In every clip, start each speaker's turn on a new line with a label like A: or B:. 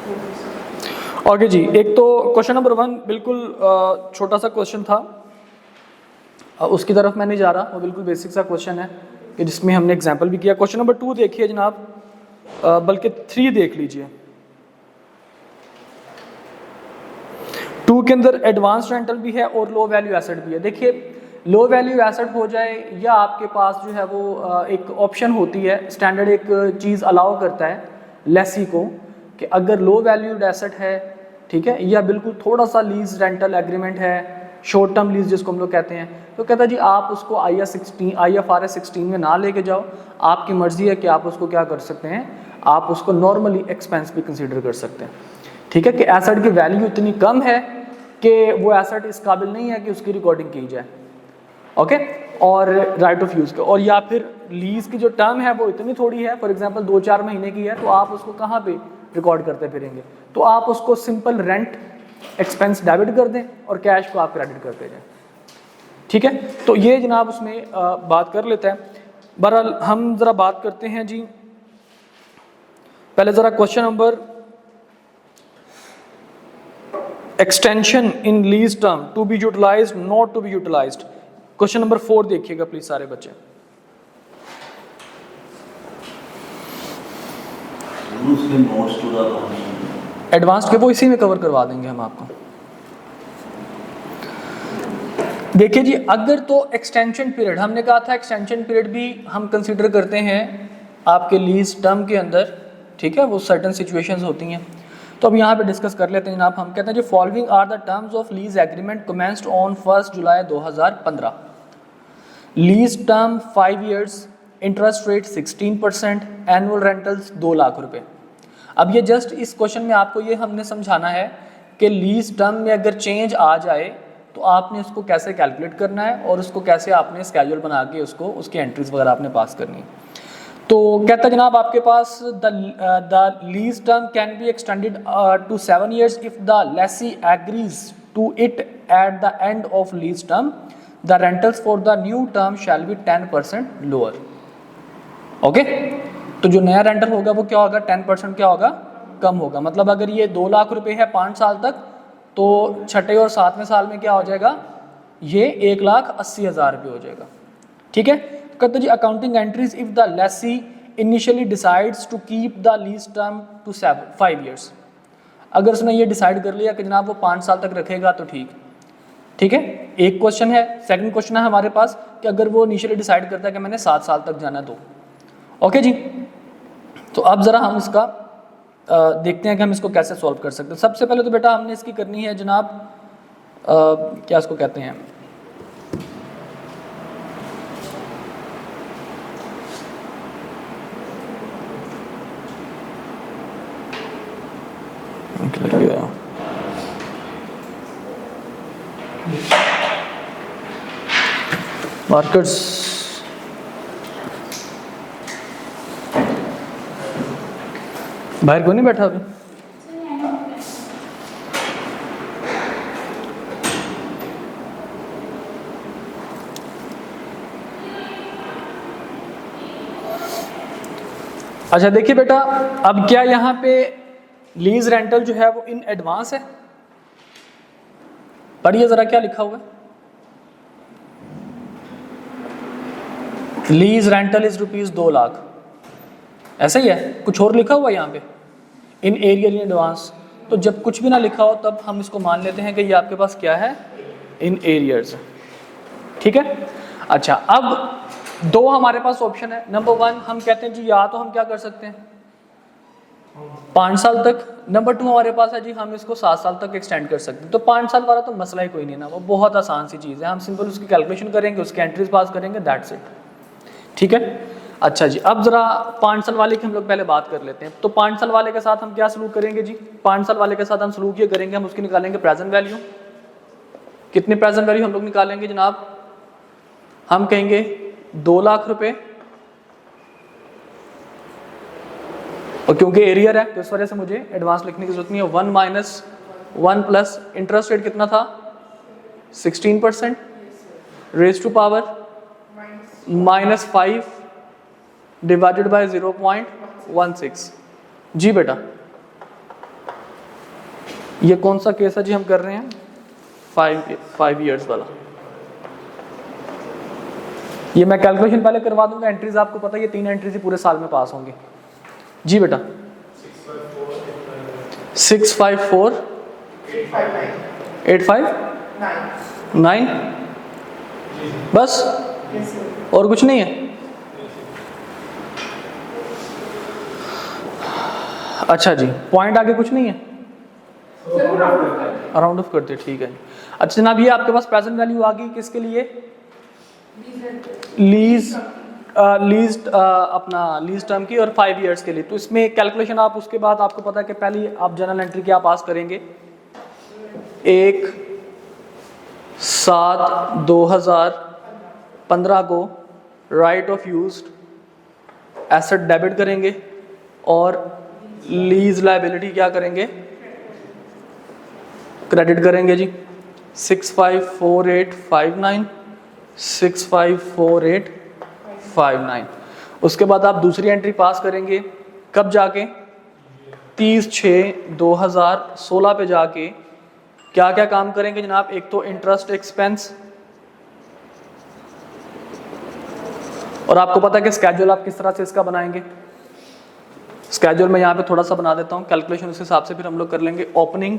A: Okay जी, एक तो question number 1 बिल्कुल छोटा सा क्वेश्चन था, उसकी तरफ मैं नहीं जा रहा, वो बिल्कुल बेसिक सा क्वेश्चन है कि जिसमें हमने एग्जांपल भी किया। क्वेश्चन नंबर 2 देखिए जनाब, बल्कि 3 देख लीजिए। 2 के अंदर एडवांस रेंटल भी है और लो वैल्यू एसेट भी है। देखिए लो वैल्यू एसेट हो जाए या आपके पास जो है वो एक ऑप्शन होती है, स्टैंडर्ड एक चीज़ अलाउ करता है लेसी को कि अगर लो वैल्यूड एसेट है, ठीक है, या बिल्कुल थोड़ा सा लीज रेंटल एग्रीमेंट है, शॉर्ट टर्म लीज जिसको हम लोग कहते हैं, तो कहता है जी आप उसको IFRS 16 में ना लेके जाओ, आपकी मर्जी है कि आप उसको क्या कर सकते हैं, आप उसको नॉर्मली एक्सपेंस भी कंसीडर कर सकते हैं। ठीक है, कि एसेट की वैल्यू इतनी कम है कि वो एसेट इस काबिल नहीं है कि उसकी रिकॉर्डिंग की जाए। ओके, और राइट ऑफ यूज़ का, और या फिर लीज की जो टर्म है वो इतनी थोड़ी है, फॉर एग्जांपल 2-4 महीने की है, तो आप उसको कहाँ पे रिकॉर्ड करते फिरेंगे, तो आप उसको सिंपल रेंट एक्सपेंस डेबिट कर दें और कैश को आप क्रेडिट करते जाएं। ठीक है, तो ये जनाब उसमें बात कर लेते हैं। बहरहाल हम ज़रा बात करते हैं जी, पहले ज़रा question number extension in lease term to be utilized not to be utilized, question number 4 देखिएगा प्लीज सारे बच्चे। एडवांस के वो इसी में कवर करवा देंगे हम आपको। देखिए जी, अगर तो एक्सटेंशन पीरियड, हमने कहा था एक्सटेंशन पीरियड भी हम कंसीडर करते हैं आपके लीज टर्म के अंदर, ठीक है, वो सर्टन सिचुएशंस होती हैं, तो अब यहाँ पे डिस्कस कर लेते हैं जनाब। हम कहते हैं जो following are the terms of lease agreement commenced on 1 July 2015। Lease term 5 years, interest rate 16%, annual rentals 2 lakh रुपए। अब ये जस्ट इस क्वेश्चन में आपको ये हमने समझाना है कि लीज टर्म में अगर चेंज आ जाए तो आपने उसको कैसे कैलकुलेट करना है और उसको कैसे आपने स्केड्यूल बना के उसको उसकी एंट्रीज वगैरह आपने पास करनी है। तो कहता है जनाब आपके पास the lease term can be extended to 7 years if the lessee agrees to it at the end of lease term, the rentals for the new term shall be 10% lower. Okay, तो जो नया रेंटल होगा वो क्या होगा, 10% क्या होगा, कम होगा। मतलब अगर ये 2 लाख रुपए है 5 साल तक, तो छठे और 7वें साल में क्या हो जाएगा, ये 1,80,000 रुपये हो जाएगा। ठीक है, कहते जी accounting entries if the lessee initially decides to keep the lease term to 5 years. अगर उसने ये डिसाइड कर लिया कि जनाब वो 5 साल तक रखेगा तो ठीक है। एक क्वेश्चन है, सेकंड क्वेश्चन है हमारे पास कि अगर वो इनिशियली डिसाइड करता है कि मैंने 7 साल तक जाना तो ओके जी। तो अब ज़रा हम इसका देखते हैं कि हम इसको कैसे सॉल्व कर सकते हैं। सबसे पहले तो बेटा हमने इसकी करनी है जनाब क्या इसको कहते हैं, मार्कर्स। बाहर क्यों नहीं बैठा अभी? अच्छा देखिए बेटा, अब क्या यहाँ पे लीज रेंटल जो है वो इन एडवांस है? पढ़िए जरा क्या लिखा हुआ है। लीज रेंटल इज ₹2 लाख, ऐसा ही है, कुछ और लिखा हुआ है यहाँ पे इन एरियर इन एडवांस। तो जब कुछ भी ना लिखा हो तब हम इसको मान लेते हैं कि ये आपके पास क्या है, इन एरियर्स। ठीक है, अच्छा अब 2 हमारे पास ऑप्शन है। नंबर 1 हम कहते हैं जी या तो हम क्या कर सकते हैं 5 साल तक, नंबर 2 हमारे पास है जी हम इसको 7 साल तक एक्सटेंड कर सकते हैं। तो 5 साल वाला तो मसला ही कोई नहीं ना, वो बहुत आसान सी चीज़ है, हम सिंपल उसकी कैलकुलेशन करेंगे, उसके एंट्रीज पास करेंगे, दैट्स इट। ठीक है, अच्छा जी अब जरा 5 साल वाले की हम लोग पहले बात कर लेते हैं। तो 5 साल वाले के साथ हम क्या सलूक करेंगे जी, 5 साल वाले के साथ हम सलूक ये करेंगे, हम उसकी निकालेंगे प्रेजेंट वैल्यू। कितनी प्रेजेंट वैल्यू हम लोग निकालेंगे जनाब, हम कहेंगे 2 लाख रुपए, और क्योंकि एरियर है तो इस वजह से मुझे एडवांस लिखने की जरूरत नहीं है। 1 - 1 प्लस इंटरेस्ट रेट कितना था 16%, raise to power -5 divided by 0.16। जी बेटा ये कौन सा केस है जी हम कर रहे हैं? 5 ईयर्स वाला। ये मैं कैलकुलेशन पहले करवा दूंगा, एंट्रीज आपको पता है ये 3 एंट्रीज ही पूरे साल में पास होंगे। जी बेटा 654 859 बस, और कुछ नहीं है। अच्छा जी, पॉइंट आगे कुछ नहीं है, राउंड ऑफ करते, ठीक है। अच्छा जनाब ये आपके पास प्रेजेंट वैल्यू आ गई किसके लिए? लीज अपना लीज टर्म की और 5 ईयर्स के लिए। तो इसमें कैलकुलेशन आप उसके बाद आपको पता है कि पहले आप जनरल एंट्री क्या पास करेंगे, 1/7/2015 को right of used asset debit करेंगे और लीज लायबिलिटी क्या करेंगे, क्रेडिट करेंगे जी। 654859 654859। उसके बाद आप दूसरी एंट्री पास करेंगे कब जाके, 30/6/2016 पे जाके क्या क्या काम करेंगे जनाब? एक तो इंटरेस्ट एक्सपेंस, और आपको पता है कि स्केड्यूल आप किस तरह से इसका बनाएंगे। स्केड्यूल में यहाँ पे थोड़ा सा बना देता हूँ, कैलकुलेशन उस हिसाब से फिर हम लोग कर लेंगे। Opening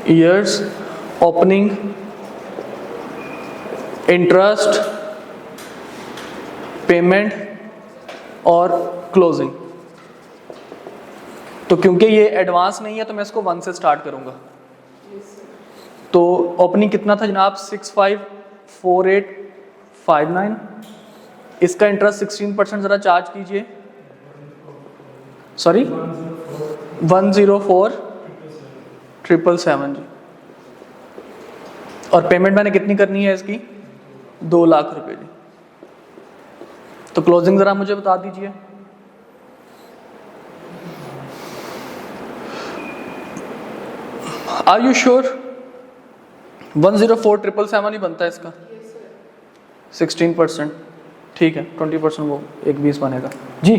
A: years, opening, interest, payment और क्लोजिंग। तो क्योंकि ये एडवांस नहीं है तो मैं इसको 1 से स्टार्ट करूंगा। तो ओपनिंग कितना था जनाब? 654859। इसका इंटरेस्ट 16% ज़रा चार्ज कीजिए, सॉरी 104,777 जी। और पेमेंट मैंने कितनी करनी है इसकी? 2 लाख रुपए जी। तो क्लोजिंग ज़रा मुझे बता दीजिए। Are you sure? 104,777 ही बनता है इसका। 16%, ठीक है, 20% वो 120 बनेगा जी।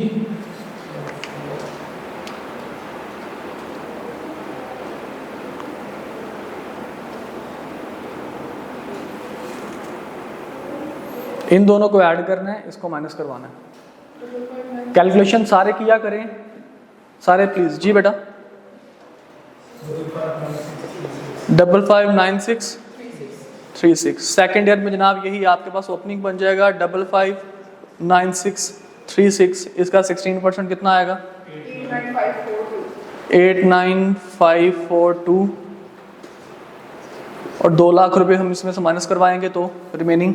A: इन दोनों को ऐड करना है, इसको माइनस करवाना है। कैलकुलेशन सारे किया करें, सारे प्लीज जी बेटा। 559636। सेकेंड ईयर में जनाब यही आपके पास ओपनिंग बन जाएगा 559636। इसका 16% कितना आएगा? 89542। और 2 लाख रुपए हम इसमें से माइनस करवाएंगे तो रिमेनिंग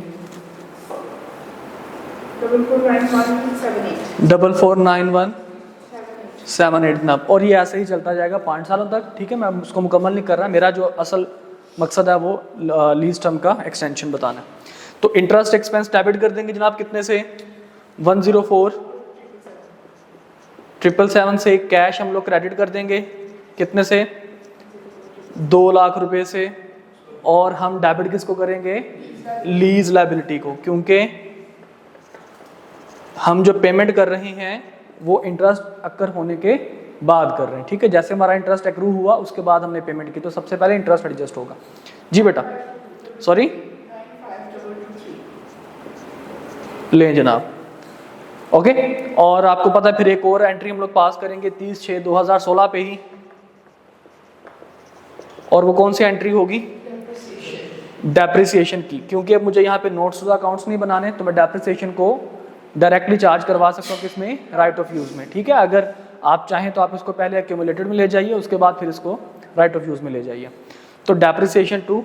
A: 449178। और ये ऐसे ही चलता जाएगा 5 सालों तक, ठीक है। मैं उसको मुकम्मल नहीं कर रहा, मेरा जो असल मकसद है वो लीज टर्म का एक्सटेंशन बताना है। तो इंटरेस्ट एक्सपेंस डेबिट कर देंगे जनाब कितने से? 104,777 से। कैश हम लोग क्रेडिट कर देंगे कितने से? 2 लाख रुपए से। और हम डेबिट किसको करेंगे? लीज लायबिलिटी को, क्योंकि हम जो पेमेंट कर रहे हैं वो इंटरेस्ट अक्कर होने के बाद कर रहे हैं, ठीक है। जैसे हमारा इंटरेस्ट एक्रू हुआ उसके बाद हमने पेमेंट की, तो सबसे पहले इंटरेस्ट एडजस्ट होगा जी बेटा। सॉरी लें जनाब, ओके। और आपको पता है फिर एक और एंट्री हम लोग पास करेंगे 30/6/2016 पे ही, और वो कौन सी एंट्री होगी? डेप्रिसिएशन की। क्योंकि अब मुझे यहाँ पे नोट्स अकाउंट्स नहीं बनाने, तो मैं डेप्रिसिएशन को डायरेक्टली चार्ज करवा सकता हूँ किसमें? राइट ऑफ यूज में, ठीक है। अगर आप चाहें तो आप इसको पहले एक्यूमुलेटेड में ले जाइए, उसके बाद फिर इसको राइट ऑफ यूज में ले जाइए। तो depreciation to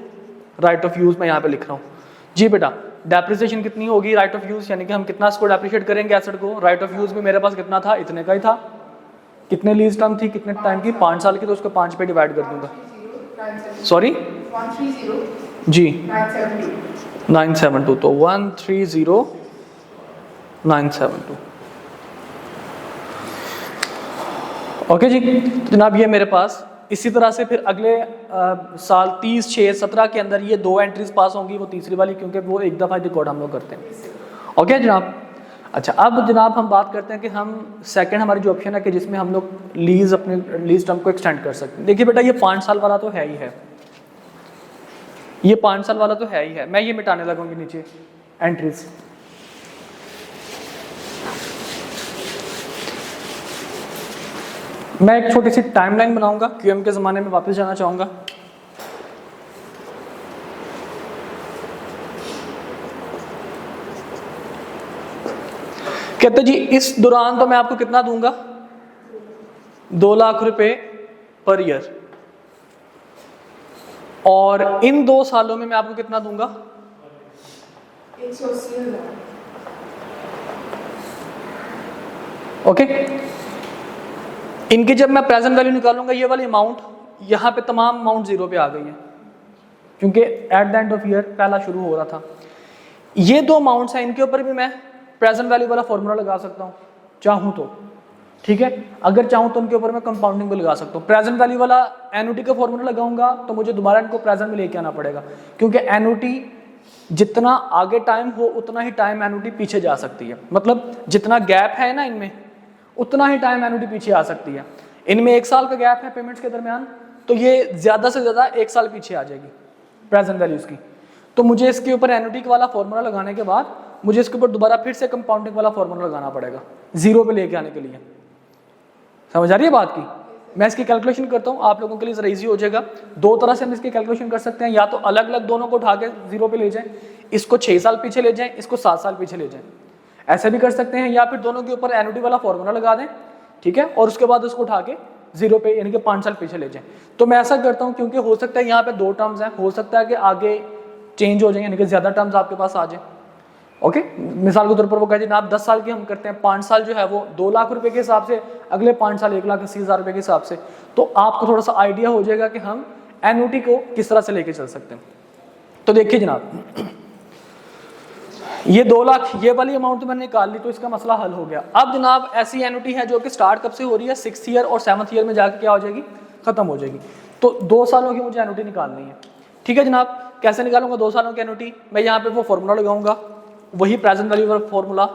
A: write off use मैं यहाँ पे लिख रहा हूँ जी बेटा। डेप्रिसिएशन कितनी होगी राइट ऑफ यूज, यानी कि हम कितना इसको डेप्रिशिएट करेंगे एसेट को? राइट ऑफ यूज में मेरे पास कितना था? इतने का ही था। कितने लीज टर्म थी, कितने टाइम की? 5 साल की, तो उसको 5 पे डिवाइड कर दूंगा। सॉरी जी 972, तो 130,972। ओके जी। तो जनाब ये मेरे पास इसी तरह से फिर अगले साल 30/6/17 के अंदर ये 2 एंट्रीज पास होंगी, वो तीसरी वाली, क्योंकि वो एक दफ़ा रिकॉर्ड हम लोग करते हैं। ओके जनाब। अच्छा, अब जनाब हम बात करते हैं कि हम सेकंड हमारी जो ऑप्शन है कि जिसमें हम लोग लीज अपने लीज टर्म को एक्सटेंड कर सकते हैं। देखिए बेटा, ये 5 साल वाला तो है ही है, ये 5 साल वाला तो है ही है। मैं ये मिटाने लगूंगी नीचे एंट्रीज। मैं एक छोटी सी टाइमलाइन बनाऊंगा, क्यूएम के ज़माने में वापस जाना चाहूँगा। कहते जी इस दौरान तो मैं आपको कितना दूंगा, 2 लाख रुपए पर ईयर, और इन 2 सालों में मैं आपको कितना दूंगा,
B: 180,000।
A: ओके। इनकी जब मैं प्रेजेंट वैल्यू निकालूंगा, ये वाली अमाउंट यहाँ पे तमाम अमाउंट जीरो पे आ गई है, क्योंकि eight the end of year पहला शुरू हो रहा था। ये 2 अमाउंट्स हैं, इनके ऊपर भी मैं प्रेजेंट वैल्यू वाला फॉर्मूला लगा सकता हूँ चाहूँ तो, ठीक है। अगर चाहूँ तो उनके ऊपर मैं कंपाउंडिंग भी लगा सकता हूँ। प्रेजेंट वैल्यू वाला एनुटी का फॉर्मूला लगाऊंगा तो मुझे दोबारा इनको प्रेजेंट में लेके आना पड़ेगा, क्योंकि एनुटी जितना आगे टाइम हो उतना ही टाइम एनुटी पीछे जा सकती है। मतलब जितना गैप है ना इनमें, उतना ही टाइम एनुटी पीछे आ सकती है। इनमें 1 साल का गैप है पेमेंट्स के दरमियान, तो ये ज़्यादा से ज़्यादा 1 साल पीछे आ जाएगी प्रेजेंट वैल्यूज़ की। तो मुझे इसके ऊपर एनुटी वाला फॉर्मूला लगाने के बाद मुझे इसके ऊपर दोबारा फिर से कंपाउंडिंग वाला फॉर्मूला लगाना पड़ेगा जीरो पे लेके आने के लिए। समझ आ रही है बात की? मैं इसकी कैलकुलेशन करता हूँ, आप लोगों के लिए ज़रा ईजी हो जाएगा। 2 तरह से हम इसकी कैलकुलेशन कर सकते हैं, या तो अलग अलग दोनों को उठा के जीरो पे ले जाएं, इसको 6 साल पीछे ले जाएं, इसको 7 साल पीछे ले जाएं, ऐसे भी कर सकते हैं। या फिर दोनों के ऊपर एनुटी वाला फॉर्मूला लगा दें, ठीक है, और उसके बाद उसको उठा के जीरो पे यानी कि 5 साल पीछे ले जाएं। तो मैं ऐसा करता हूँ, क्योंकि हो सकता है यहाँ पे 2 टर्म्स हैं, हो सकता है कि आगे चेंज हो जाए, यानी कि ज़्यादा टर्म्स आपके पास आ जाए। ओके, मिसाल के तौर पर वो कहते हैं आप 10 साल की हम करते हैं, 5 साल जो है वो 2 लाख रुपए के हिसाब से, अगले 5 साल 1,80,000 रुपए के हिसाब से। तो आपको थोड़ा सा आइडिया हो जाएगा कि हम एनुटी को किस तरह से लेके चल सकते हैं। तो देखिए जनाब, ये 2 लाख ये वाली अमाउंट तो मैंने निकाल ली, तो इसका मसला हल हो गया। अब जनाब ऐसी एनुटी है जो कि स्टार्ट कब से हो रही है, 6th ईयर और 7th ईयर में जाकर क्या हो जाएगी, खत्म हो जाएगी। तो 2 सालों की मुझे एनुटी निकालनी है, ठीक है जनाब। कैसे निकालूंगा 2 सालों की एनुटी? मैं यहाँ पे वो फॉर्मूला लगाऊंगा, वही प्रेजेंट वैल्यू वाला formula,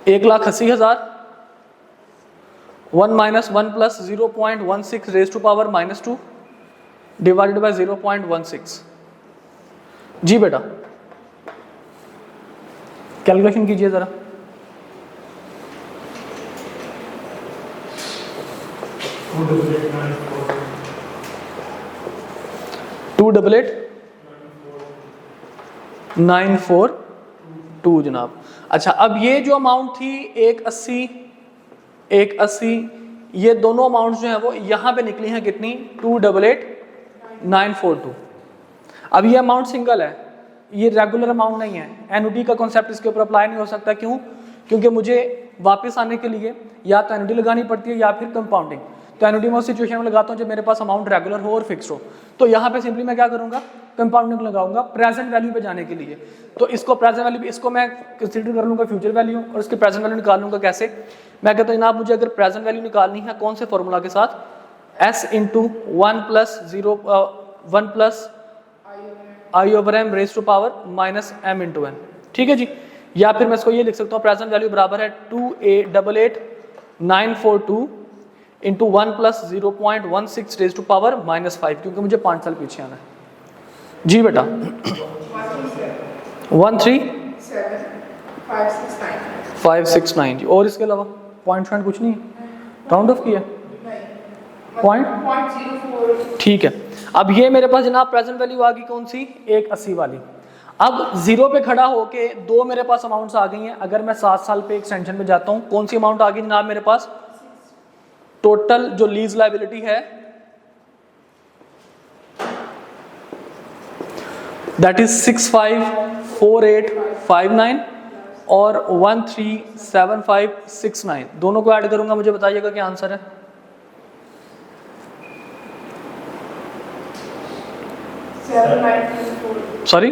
A: 1,80,000 1 - 1 + 0.16 raise to power -2 divided by 0.16। जी बेटा, कैलकुलेशन कीजिए जरा। 288,942 जनाब। अच्छा, अब ये जो अमाउंट थी 180, ये दोनों अमाउंट्स जो है वो यहाँ पे निकली हैं कितनी, 288,942। अब ये अमाउंट सिंगल है, ये रेगुलर अमाउंट नहीं है। एनुटी का कॉन्सेप्ट इसके ऊपर अप्लाई नहीं हो सकता। क्यों? क्योंकि मुझे वापस आने के लिए या तो एनुटी लगानी पड़ती है या फिर कंपाउंडिंग। तो एनुटी मैं उस सिचुएशन में लगाता हूँ जब मेरे पास अमाउंट रेगुलर हो और फिक्स हो। तो यहाँ पे सिंपली मैं क्या करूँगा, कंपाउंडिंग लगाऊंगा प्रेजेंट वैल्यू पे जाने के लिए। तो इसको प्रेजेंट वैल्यू, इसको मैं कंसीडर कर लूँगा फ्यूचर वैल्यू और इसकी प्रेजेंट वैल्यू निकाल लूँगा। कैसे? मैं कहता हूँ जनाब मुझे अगर प्रेजेंट वैल्यू निकालनी है, कौन से फॉर्मूला के साथ, S × 1 + I/m raise to power -m × n, ठीक है जी। या फिर मैं इसको ये लिख सकता हूँ, प्रेजेंट वैल्यू बराबर है 288,942 × 1 + 0.16 रेज़ टू पावर -5, क्योंकि मुझे 5 साल पीछे आना है। जी बेटा, 137,569 जी। और इसके अलावा पॉइंट कुछ नहीं है, राउंड ऑफ किया पॉइंट, ठीक है। अब ये मेरे पास जनाब प्रेजेंट वैल्यू आ गई कौन सी, 180 वाली। अब जीरो पे खड़ा होके 2 मेरे पास अमाउंट्स आ गई हैं। अगर मैं 7 साल पे एक्सटेंशन पे जाता हूँ, कौन सी अमाउंट आ गई जनाब मेरे पास, टोटल जो लीज लायबिलिटी है दैट इज 654859 और 137569, दोनों को ऐड करूंगा, मुझे बताइएगा क्या आंसर है। सॉरी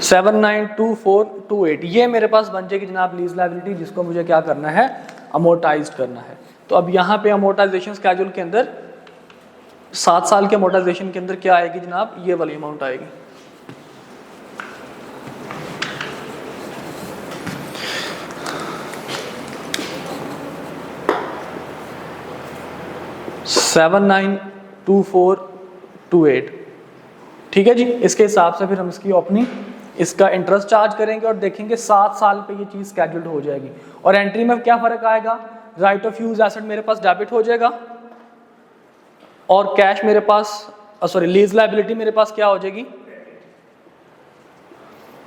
A: 792428, ये मेरे पास बन जाएगी जनाब लीज लायबिलिटी, जिसको मुझे क्या करना है, अमोर्टाइज करना है। तो अब यहाँ पे अमोर्टाइजेशन स्केड्यूल के अंदर 7 साल के अमोर्टाइजेशन के अंदर क्या आएगी जनाब, ये वाली अमाउंट आएगी। 792428, ठीक है जी। इसके हिसाब से फिर हम इसकी अपनी इसका इंटरेस्ट चार्ज करेंगे और देखेंगे 7 साल पे ये चीज़ स्केड्यूल्ड हो जाएगी। और एंट्री में क्या फ़र्क आएगा, राइट ऑफ यूज एसेट मेरे पास डेबिट हो जाएगा और कैश मेरे पास लीज लायबिलिटी मेरे पास क्या हो जाएगी,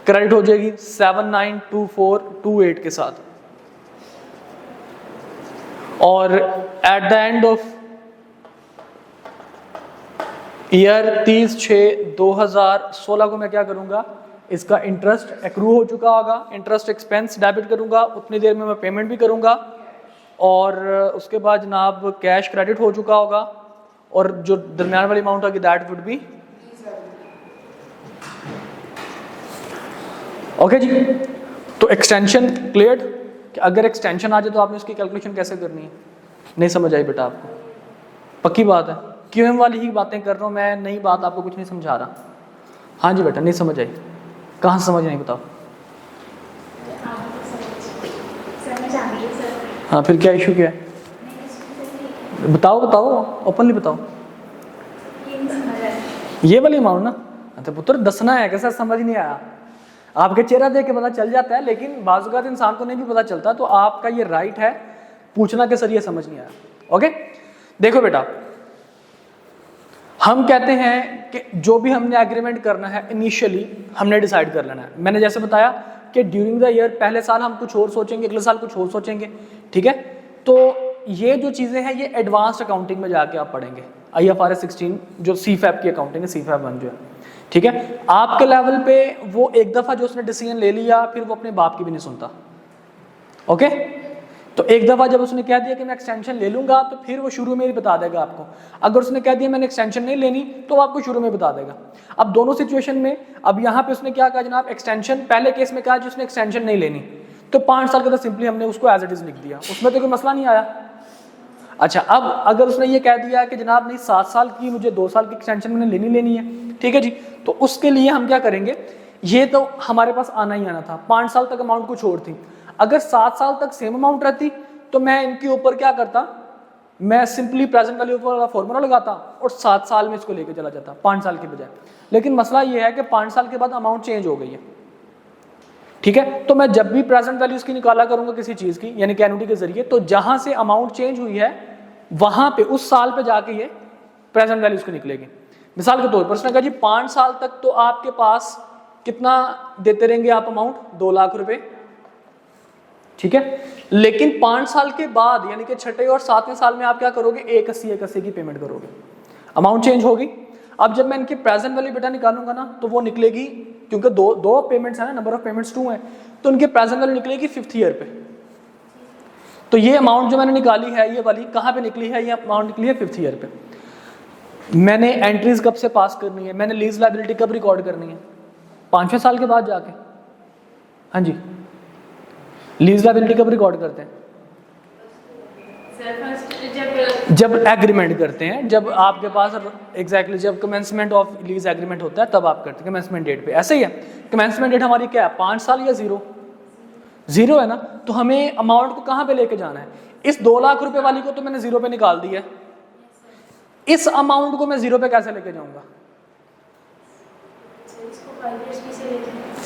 A: क्रेडिट हो जाएगी 792428 के साथ। और eight the end of year 30/6/2016 को मैं क्या करूंगा, इसका इंटरेस्ट एक्रू हो चुका होगा, इंटरेस्ट एक्सपेंस डेबिट करूंगा, उतनी देर में मैं पेमेंट भी करूंगा और उसके बाद जनाब कैश क्रेडिट हो चुका होगा और जो दरमियान वाली अमाउंट होगी दैट वुड बी ओके जी। तो एक्सटेंशन क्लियर कि अगर एक्सटेंशन आ जाए तो आपने उसकी कैलकुलेशन कैसे करनी है, नहीं समझ आई बेटा आपको, पक्की बात है। क्यूएम वाली ही बातें कर रहा हूँ मैं, नई बात आपको कुछ नहीं समझा रहा। हाँ जी बेटा, नहीं समझ आई, कहाँ से समझ नहीं बताओ। हाँ फिर क्या इशू क्या है, बताओ बताओ ओपनली बताओ। ये वाली अमाउंट ना, तो पुत्र दसना है कैसा, समझ नहीं आया, आपके चेहरा देख के पता चल जाता है, लेकिन बाज़ इंसान को नहीं भी पता चलता, तो आपका ये राइट है पूछना कि सर ये समझ नहीं आया। ओके देखो बेटा, हम कहते हैं कि जो भी हमने एग्रीमेंट करना है इनिशियली हमने डिसाइड कर लेना है। मैंने जैसे बताया कि ड्यूरिंग द ईयर पहले साल हम कुछ और सोचेंगे, अगले साल कुछ और सोचेंगे, ठीक है। तो ये जो चीज़ें हैं ये एडवांस्ड अकाउंटिंग में जाके आप पढ़ेंगे, IFRS 16 जो CFAP की अकाउंटिंग है, CFAP 1 जो है, ठीक है। आपके लेवल पे वो एक दफ़ा जो उसने डिसीजन ले लिया फिर वो अपने बाप की भी नहीं सुनता। ओके तो एक दफ़ा जब उसने कह दिया कि मैं एक्सटेंशन ले लूँगा तो फिर वो शुरू में ही बता देगा आपको। अगर उसने कह दिया मैंने एक्सटेंशन नहीं लेनी तो वो आपको शुरू में बता देगा। अब दोनों सिचुएशन में, अब यहाँ पे उसने क्या कहा जनाब, एक्सटेंशन, पहले केस में कहा जिसने एक्सटेंशन नहीं लेनी तो 5 साल का तो सिंपली हमने उसको एज इट इज़ लिख दिया, उसमें तो कोई मसला नहीं आया। अच्छा अब अगर उसने ये कह दिया कि जनाब नहीं 7 साल की मुझे 2 साल की एक्सटेंशन मैंने लेनी है, ठीक है जी, तो उसके लिए हम क्या करेंगे, ये तो हमारे पास आना ही आना था। 5 साल तक अमाउंट कुछ और थी, अगर 7 साल तक सेम अमाउंट रहती तो मैं इनके ऊपर क्या करता, मैं सिंपली प्रेजेंट वैल्यू वाला फॉर्मूला लगाता और 7 साल में इसको लेके चला जाता 5 साल के बजाय। लेकिन मसला ये है कि 5 साल के बाद अमाउंट चेंज हो गई है, ठीक है। तो मैं जब भी प्रेजेंट वैल्यू इसकी निकाला करूंगा किसी चीज की यानी कि एन्युटी के जरिए, तो जहां से अमाउंट चेंज हुई है वहां पे उस साल पे जाके ये प्रेजेंट वैल्यू इसकी निकलेगी। मिसाल के तौर पर उसने कहा जी 5 साल तक तो आपके पास कितना देते रहेंगे आप अमाउंट, 2 लाख रुपए, ठीक है। लेकिन 5 साल के बाद यानी कि 6वें और 7वें साल में आप क्या करोगे, 180 की पेमेंट करोगे, अमाउंट चेंज होगी। अब जब मैं इनकी प्रेजेंट वैल्यू बेटा निकालूंगा ना तो वो निकलेगी, क्योंकि दो पेमेंट्स है ना, नंबर ऑफ पेमेंट्स 2 हैं, तो इनके प्रेजेंट वैल्यू निकलेगी 5th ईयर पे। तो ये अमाउंट जो मैंने निकाली है ये वाली कहाँ पे निकली है, ये अमाउंट निकली है 5th ईयर पे। मैंने एंट्रीज कब से पास करनी है, मैंने लीज लायबिलिटी कब रिकॉर्ड करनी है, 5वें साल के बाद जाके। हाँ जी, लीज लायबिलिटी कब रिकॉर्ड करते हैं, जब एग्रीमेंट करते हैं, जब आपके पास एग्जैक्टली जब कमेंसमेंट ऑफ लीज एग्रीमेंट होता है तब आप करते हैं, कमेंसमेंट डेट पे। ऐसे ही है, कमेंसमेंट डेट हमारी क्या है, 5 साल या 0 है ना। तो हमें अमाउंट को कहाँ पे लेके जाना है, इस 2 लाख रुपए वाली को तो मैंने 0 पे निकाल दिया है, इस अमाउंट को मैं 0 पे कैसे लेके जाऊंगा,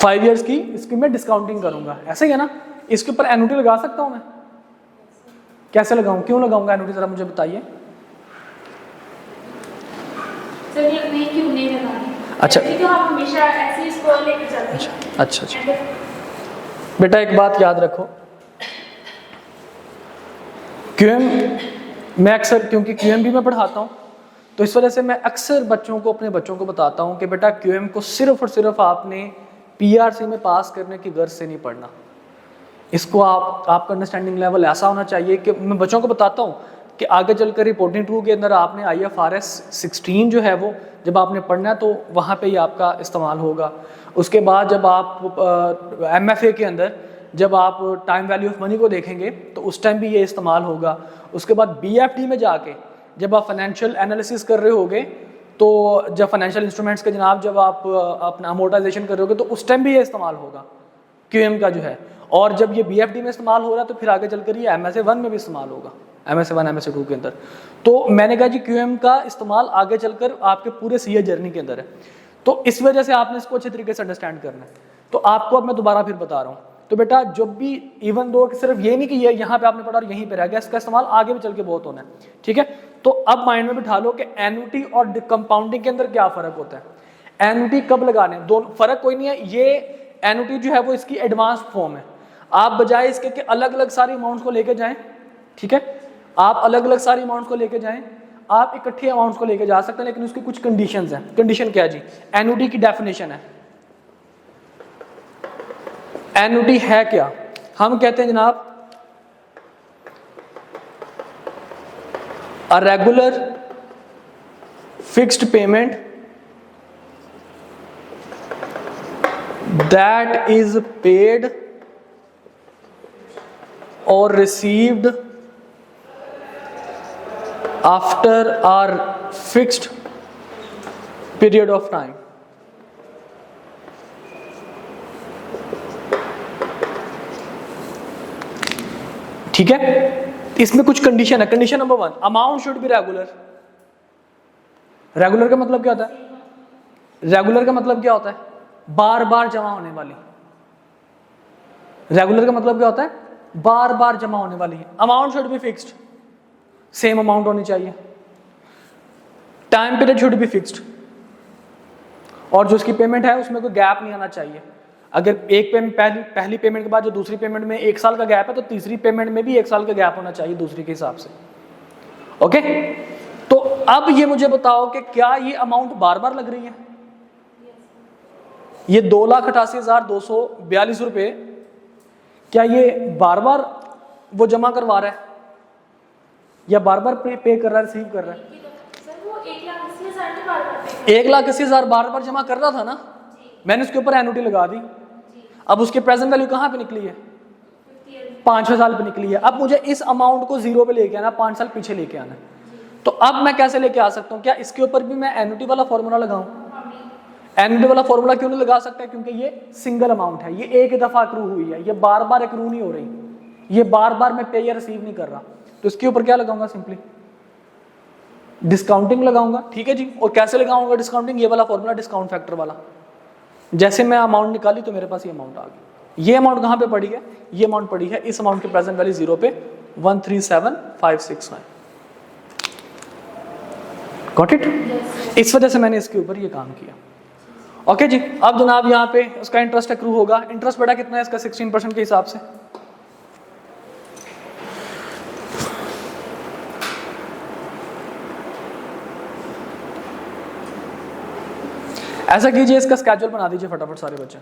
A: 5 ईयर्स की इसकी मैं डिस्काउंटिंग करूंगा, ऐसे ही है ना। इसके ऊपर एन्युटी लगा सकता हूं मैं, कैसे लगाऊं, क्यों लगाऊंगा एन्युटी, जरा मुझे बताइए।
B: क्यों नहीं लगानी,
A: अच्छा
B: तो आप हमेशा ऐसे इसको लेके चलते हैं।
A: अच्छा बेटा एक बात याद रखो, क्यूएम मैं अक्सर, क्योंकि क्यूएम भी मैं पढ़ाता हूँ तो इस वजह से मैं अक्सर अपने बच्चों को बताता हूँ कि बेटा क्यूएम को सिर्फ और सिर्फ आपने पीआरसी में पास करने की गर्ज से नहीं पढ़ना। इसको आपका अंडरस्टैंडिंग लेवल ऐसा होना चाहिए कि मैं बच्चों को बताता हूँ कि आगे चलकर रिपोर्टिंग 2 के अंदर आपने IFRS 16 जो है वो जब आपने पढ़ना है तो वहाँ पे ही आपका इस्तेमाल होगा। उसके बाद जब आप MFA के अंदर जब आप टाइम वैल्यू ऑफ मनी को देखेंगे तो उस टाइम भी ये इस्तेमाल होगा। उसके बाद BFD में जाके जब आप फाइनेंशियल एनालिसिस कर रहे होगे तो जब फाइनेंशियल इंस्ट्रूमेंट्स के जनाब जब आप अपना अमोर्टाइजेशन कर रहे होगे तो उस टाइम भी ये इस्तेमाल होगा। QM का जो है, और जब ये BFD में इस्तेमाल हो रहा है तो फिर आगे चलकर ये MSA 1 में भी इस्तेमाल होगा, MSA 1 MSA 2 के अंदर। तो मैंने कहा जी QM का इस्तेमाल आगे चलकर आपके पूरे CA जर्नी के अंदर है, तो इस वजह से आपने इसको अच्छे तरीके से अंडरस्टैंड करना है। तो आपको अब मैं दोबारा फिर बता रहा हूँ, तो बेटा जब भी इवन दो सिर्फ ये नहीं कि ये यहाँ पे आपने पढ़ा और यहीं पे रह गया, इसका इस्तेमाल आगे भी चल के बहुत होना है, ठीक है। तो अब माइंड में बिठा लो कि एन्युटी और कंपाउंडिंग के अंदर क्या फर्क होता है। एन्युटी कब लगाने, दोनों फर्क कोई नहीं है। ये एन्युटी जो है वो इसकी एडवांस फॉर्म है, आप बजाय इसके कि अलग अलग सारी अमाउंट्स को लेके जाएं, ठीक है, आप अलग अलग सारी अमाउंट्स को लेके जाएं, आप इकट्ठी अमाउंट्स को लेके जा सकते हैं, लेकिन उसकी कुछ कंडीशंस हैं। कंडीशन क्या है जी, एन्युटी की डेफिनेशन है। एन्युटी है क्या, हम कहते हैं जनाब a regular fixed payment that is paid और received after are fixed period of time. ठीक है, इसमें कुछ कंडीशन है। Condition number 1, amount should be regular. Regular का मतलब क्या होता है, रेगुलर का मतलब क्या होता है, बार बार जमा होने वाली। रेगुलर का मतलब क्या होता है, बार बार जमा होने वाली है। Amount should be fixed, same amount होनी चाहिए। Time period should be fixed, और जो उसकी पेमेंट है उसमें कोई गैप नहीं आना चाहिए। अगर एक पेमेंट पहली पेमेंट के बाद जो दूसरी पेमेंट में 1 साल का गैप है, तो तीसरी पेमेंट में भी 1 साल का गैप होना चाहिए दूसरी के हिसाब से। ओके, तो अब ये मुझे बताओ कि क्या ये अमाउंट बार बार लग रही है? ये 2,88,242 रुपए, क्या ये बार बार वो जमा करवा रहा है या बार बार पे कर रहा है, रिसीव कर रहा है?
B: सर वो 1,80,000 में बार-बार
A: 1,80,000 बार बार जमा कर रहा था ना, मैंने उसके ऊपर एन्युटी लगा दी। अब उसकी प्रेजेंट वैल्यू कहाँ पे निकली है, 5वें साल पे निकली है। अब मुझे इस अमाउंट को 0 पे लेके आना, 5 साल पीछे लेके आना। तो अब मैं कैसे लेके आ सकता हूँ, क्या इसके ऊपर भी मैं एन्युटी वाला फॉर्मूला लगाऊं? एन्युटी वाला फॉर्मूला क्यों नहीं लगा सकता, क्योंकि ये सिंगल अमाउंट है, ये एक दफा अक्रू हुई है, ये बार बार अक्रू नहीं हो रही, ये बार बार मैं पे या रिसीव नहीं कर रहा। तो इसके ऊपर क्या लगाऊंगा, सिंपली डिस्काउंटिंग लगाऊंगा। ठीक है जी, और कैसे लगाऊंगा डिस्काउंटिंग, ये वाला फॉर्मूला डिस्काउंट फैक्टर वाला। जैसे मैं अमाउंट निकाली तो मेरे पास ये अमाउंट आ गई। ये अमाउंट कहाँ पे पड़ी है, ये अमाउंट पड़ी है इस अमाउंट की प्रेजेंट वैल्यू 0 पे 137,569। Got it? इस वजह से मैंने इसके ऊपर ये काम किया। ओके जी, अब जनाब यहाँ पे उसका इंटरेस्ट अक्रू होगा। इंटरेस्ट बेटा कितना है इसका, 16% के हिसाब से। ऐसा कीजिए, इसका स्केड्यूल बना दीजिए फटाफट सारे बच्चे।